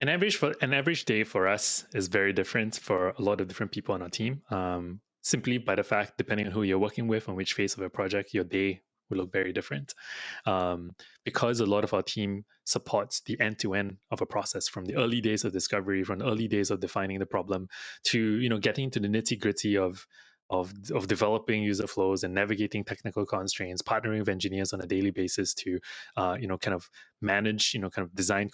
An average day for us is very different for a lot of different people on our team. Simply by the fact, depending on who you're working with and which phase of a project, your day will look very different. Um, because a lot of our team supports the end to end of a process, from the early days of discovery, from the early days of defining the problem, to getting into the nitty gritty of developing user flows and navigating technical constraints, partnering with engineers on a daily basis to kind of manage kind of design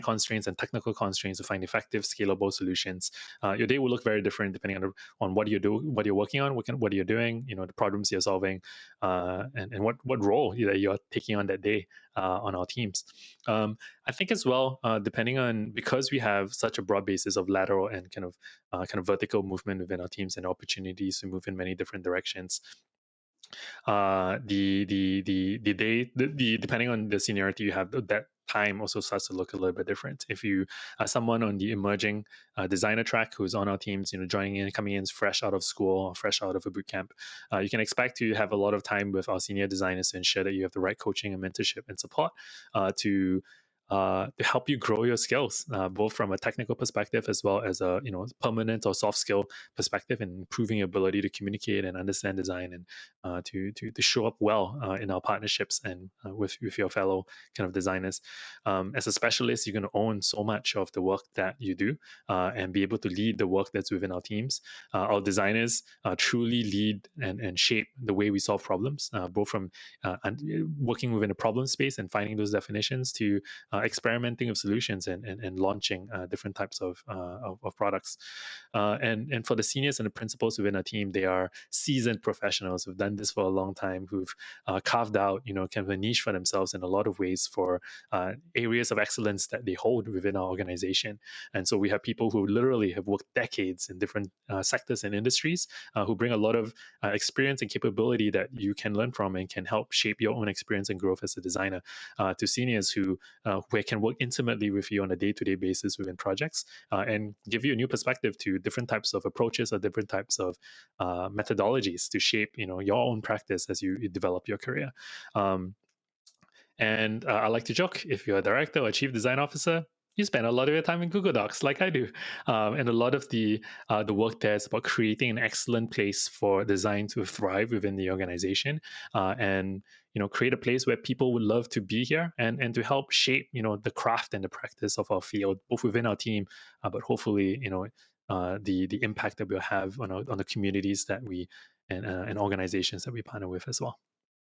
constraints and technical constraints to find effective scalable solutions. Your day will look very different depending on what you do, what you're working on, what you're doing, the problems you're solving, and what role that you're taking on that day on our teams. I think as well, depending on, because we have such a broad basis of lateral and kind of vertical movement within our teams and opportunities to move in many different directions. The day, depending on the seniority you have, that time also starts to look a little bit different. If you are someone on the emerging designer track who's on our teams, joining in, coming in fresh out of school or fresh out of a boot camp, you can expect to have a lot of time with our senior designers to ensure that you have the right coaching and mentorship and support to help you grow your skills, both from a technical perspective as well as a permanent or soft skill perspective, and improving your ability to communicate and understand design, and to show up well in our partnerships and with your fellow kind of designers. As a specialist, you're going to own so much of the work that you do and be able to lead the work that's within our teams. Our designers truly lead and shape the way we solve problems, both from working within a problem space and finding those definitions to experimenting with solutions and launching different types of products. And for the seniors and the principals within our team, they are seasoned professionals who've done this for a long time, who've carved out kind of a niche for themselves in a lot of ways for areas of excellence that they hold within our organization. And so we have people who literally have worked decades in different sectors and industries, who bring a lot of experience and capability that you can learn from and can help shape your own experience and growth as a designer, to seniors who can work intimately with you on a day-to-day basis within projects, and give you a new perspective to different types of approaches or different types of methodologies to shape your own practice as you develop your career. And I like to joke, if you're a director or a chief design officer, you spend a lot of your time in Google Docs, like I do. And a lot of the work there is about creating an excellent place for design to thrive within the organization, and create a place where people would love to be here, and to help shape the craft and the practice of our field, both within our team, but hopefully the impact that we'll have on the communities that we and organizations that we partner with as well.